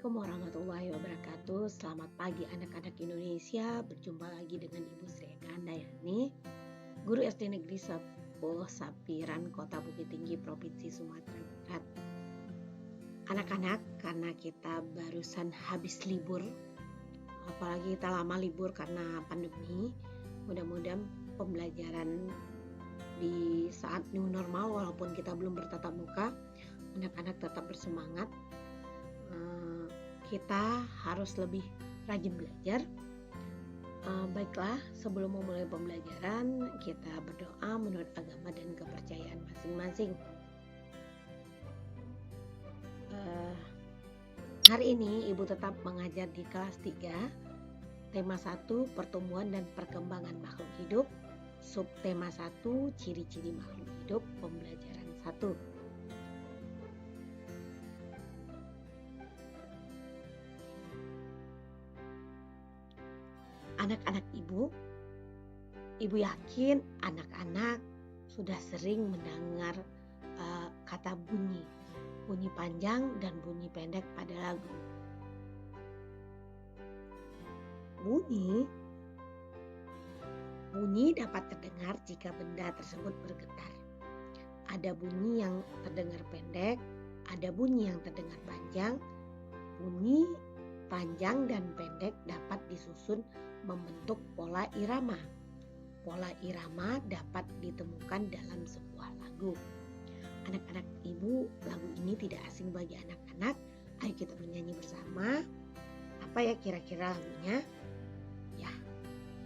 Assalamualaikum warahmatullahi wabarakatuh. Selamat pagi anak-anak Indonesia. Berjumpa lagi dengan Ibu Sri Handayani, Guru SD Negeri 10 Sapiran, Kota Bukit Tinggi, Provinsi Sumatera Barat. Anak-anak, karena kita barusan habis libur, apalagi kita lama libur karena pandemi, mudah-mudahan pembelajaran di saat new normal walaupun kita belum bertatap muka, anak-anak tetap bersemangat. Kita harus lebih rajin belajar. Baiklah, sebelum memulai pembelajaran, kita berdoa menurut agama dan kepercayaan masing-masing. Hari ini Ibu tetap mengajar di kelas 3, tema 1 pertumbuhan dan perkembangan makhluk hidup, subtema 1 ciri-ciri makhluk hidup, pembelajaran 1. Anak-anak Ibu yakin anak-anak sudah sering mendengar kata bunyi panjang dan bunyi pendek pada lagu. Bunyi dapat terdengar jika benda tersebut bergetar. Ada bunyi yang terdengar pendek, ada bunyi yang terdengar panjang. Bunyi panjang dan pendek dapat disusun membentuk pola irama. Pola irama dapat ditemukan dalam sebuah lagu. Anak-anak Ibu, lagu ini tidak asing bagi anak-anak. Ayo kita menyanyi bersama. Apa ya kira-kira lagunya? Ya,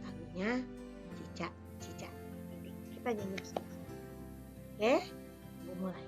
lagunya Cicak-Cicak. Kita nyanyi bersama. Oke, Ibu mulai.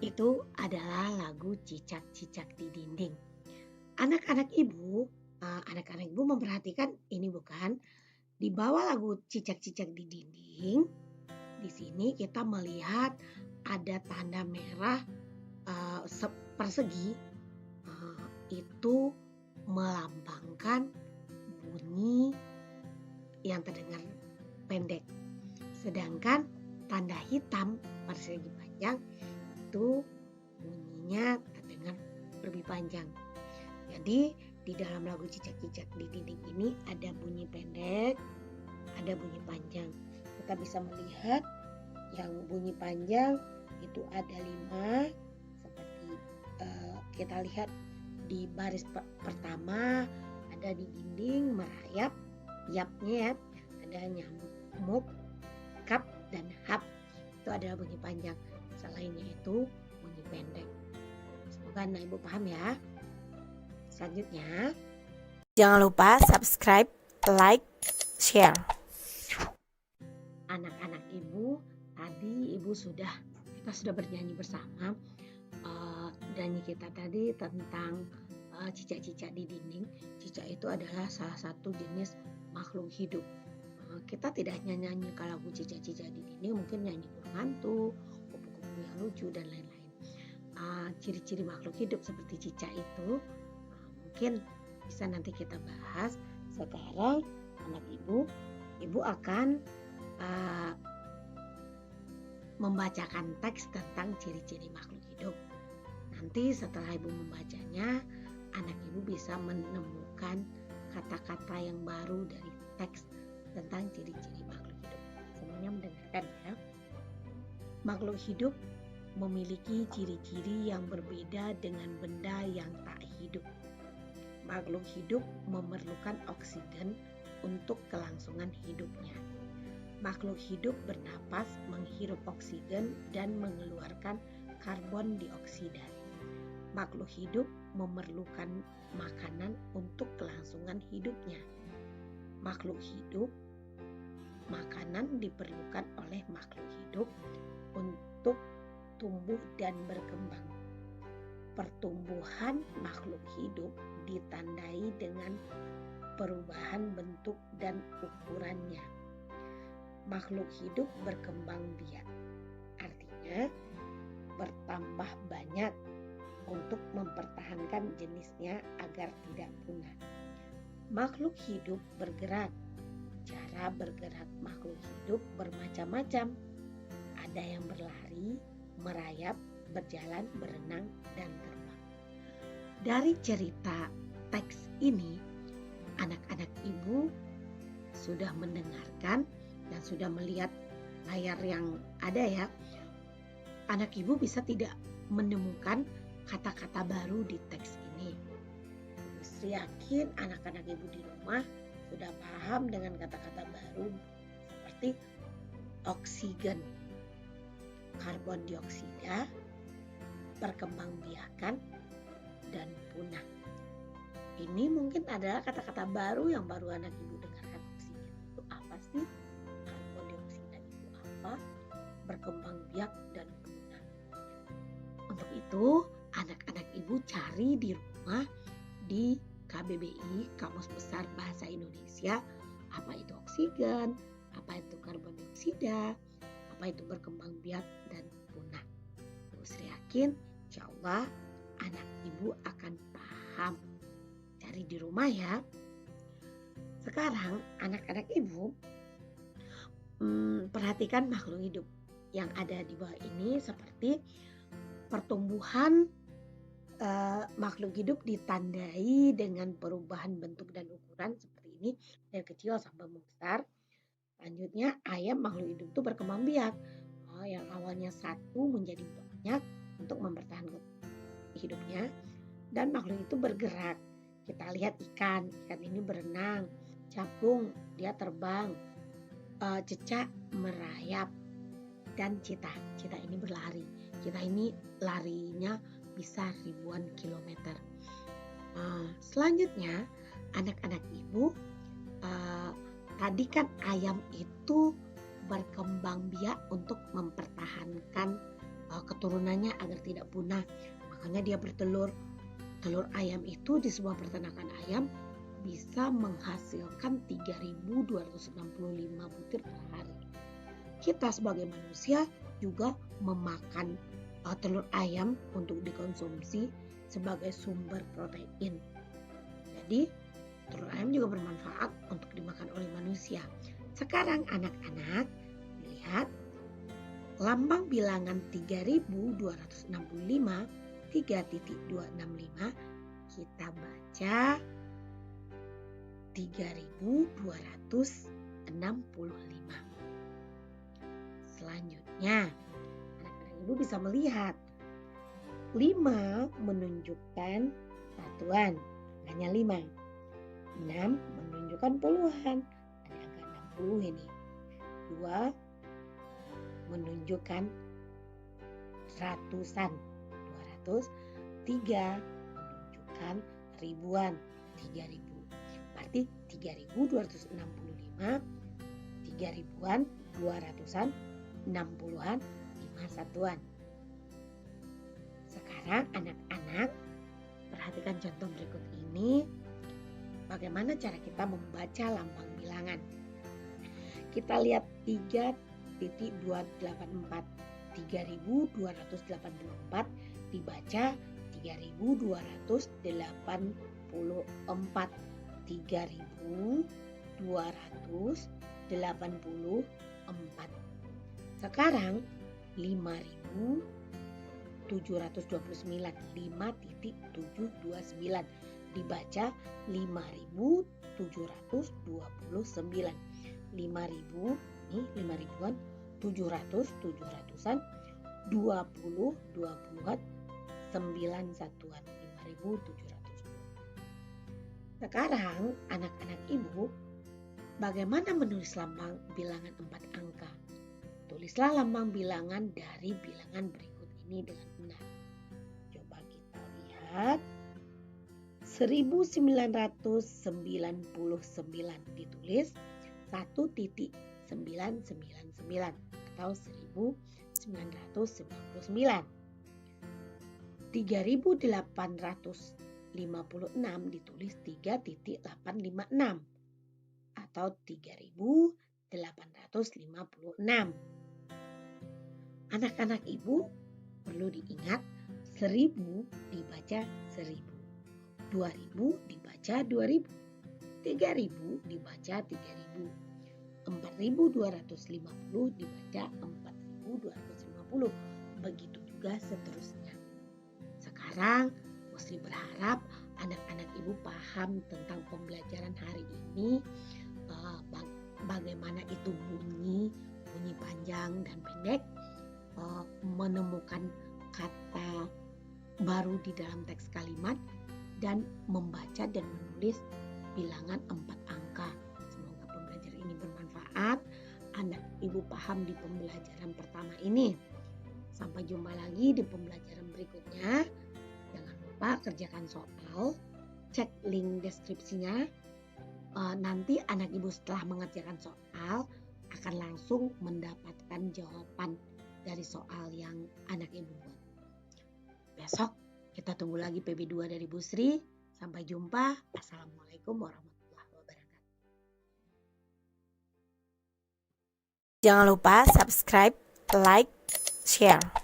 Itu adalah lagu Cicak-Cicak di Dinding. Anak-anak Ibu memperhatikan ini bukan? Di bawah lagu Cicak-Cicak di Dinding, di sini kita melihat ada tanda merah persegi. Itu melambangkan bunyi yang terdengar pendek. Sedangkan tanda hitam persegi panjang itu bunyinya terdengar lebih panjang. Jadi di dalam lagu Cicak-Cicak di Dinding ini ada bunyi pendek, ada bunyi panjang. Kita bisa melihat yang bunyi panjang itu ada 5, seperti kita lihat di baris pertama ada di dinding, merayap, yapnya ada nyamuk, kap dan hap. Itu adalah bunyi panjang. Selainnya itu bunyi pendek. Semoga anak Ibu paham ya. Selanjutnya, jangan lupa subscribe, like, share. Anak-anak Ibu, tadi kita sudah bernyanyi bersama. Nyanyi kita tadi tentang cicak-cicak di dinding. Cicak itu adalah salah satu jenis makhluk hidup. Kita tidak hanya nyanyi lagu Cicak-Cicak di Dinding, mungkin nyanyi burung hantu, kupu-kupu yang lucu dan lain-lain. Ciri-ciri makhluk hidup seperti cicak itu mungkin bisa nanti kita bahas. Sekarang anak Ibu akan membacakan teks tentang ciri-ciri makhluk hidup. Nanti setelah Ibu membacanya, anak Ibu bisa menemukan kata-kata yang baru dari teks tentang ciri-ciri makhluk hidup. Semuanya mendengarkan ya. Makhluk hidup memiliki ciri-ciri yang berbeda dengan benda yang tak hidup. Makhluk hidup memerlukan oksigen untuk kelangsungan hidupnya. Makhluk hidup bernapas, menghirup oksigen, dan mengeluarkan karbon dioksida. Makhluk hidup memerlukan makanan untuk kelangsungan hidupnya. Makhluk hidup, makanan diperlukan oleh makhluk hidup untuk tumbuh dan berkembang. Pertumbuhan makhluk hidup ditandai dengan perubahan bentuk dan ukurannya. Makhluk hidup berkembang biak, artinya bertambah banyak untuk mempertahankan jenisnya agar tidak punah. Makhluk hidup bergerak. Cara bergerak makhluk hidup bermacam-macam. Ada yang berlari, merayap, berjalan, berenang, dan terbang. Dari cerita teks ini, anak-anak ibu sudah mendengarkan dan sudah melihat layar yang ada ya. Anak ibu bisa tidak menemukan kata-kata baru di teks ini. Ibu Sri yakin anak-anak ibu di rumah sudah paham dengan kata-kata baru seperti oksigen, karbon dioksida, perkembangbiakan, dan punah. Ini mungkin adalah kata-kata baru yang baru anak ibu dengarkan. Oksigen itu apa sih? Karbon dioksida itu apa? Berkembang biak dan punah. Untuk itu, anak-anak ibu cari di rumah di KBBI, Kamus Besar Bahasa Indonesia, apa itu oksigen, apa itu karbon dioksida, apa itu berkembang biak dan punah. Ibu Sri yakin insya Allah anak ibu akan paham. Cari di rumah ya. Sekarang anak-anak ibu perhatikan makhluk hidup yang ada di bawah ini seperti pertumbuhan makhluk hidup ditandai dengan perubahan bentuk dan ukuran seperti ini dari kecil sampai membesar. Selanjutnya ayam makhluk hidup itu berkembang biak. Yang awalnya satu menjadi banyak untuk mempertahankan hidupnya, dan makhluk itu bergerak. Kita lihat ikan ini berenang, capung dia terbang, cecak merayap, dan cita ini berlari. Cita ini larinya bisa ribuan kilometer. Selanjutnya anak-anak ibu, tadi kan ayam itu berkembang biak untuk mempertahankan keturunannya agar tidak punah. Makanya dia bertelur. Telur ayam itu di sebuah peternakan ayam bisa menghasilkan 3.265 butir per hari. Kita sebagai manusia juga memakan telur ayam untuk dikonsumsi sebagai sumber protein. Jadi telur ayam juga bermanfaat untuk dimakan oleh manusia. Sekarang anak-anak lihat lambang bilangan 3.265 3.265 kita baca 3.265. Selanjutnya anak-anak ibu bisa melihat 5 menunjukkan satuan, hanya 5. 6 menunjukkan puluhan, ada angka 60 ini. 2 menunjukkan ratusan, 200. 3 menunjukkan ribuan, 3.000. Berarti 3.265, 3.000-an, 200-an, 60-an, 5 satuan. Sekarang anak-anak perhatikan contoh berikut ini. Bagaimana cara kita membaca lambang bilangan? Kita lihat 3.284. 3.284 dibaca 3.284. 3.284. Sekarang 5.729. 5.729 dibaca 5.729. 5.000 nih 5.000-an, 700, 700-an, 20 buat 9 satuan 5.700. Sekarang anak-anak ibu, bagaimana menulis lambang bilangan 4 angka? Tulislah lambang bilangan dari bilangan berikut ini dengan benar. Coba kita lihat. 1999 ditulis 1.999 atau 1999. 3.856 ditulis 3.856 atau 3.856. Anak-anak ibu perlu diingat 1.000 dibaca 1.000, 2.000 dibaca 2.000, 3.000 dibaca 3.000, 4.250 dibaca 4.250, begitu juga seterusnya. Sekarang Musli berharap anak-anak ibu paham tentang pembelajaran hari ini, bagaimana itu bunyi panjang dan pendek, menemukan kata baru di dalam teks kalimat, dan membaca dan menulis bilangan 4 angka. Semoga pembelajaran ini bermanfaat. Anak ibu paham di pembelajaran pertama ini. Sampai jumpa lagi di pembelajaran berikutnya. Jangan lupa kerjakan soal, cek link deskripsinya. Nanti anak ibu setelah mengerjakan soal akan langsung mendapatkan jawaban dari soal yang anak ibu buat. Besok kita tunggu lagi PB2 dari Bu Sri. Sampai jumpa. Assalamualaikum warahmatullahi wabarakatuh. Jangan lupa subscribe, like, share.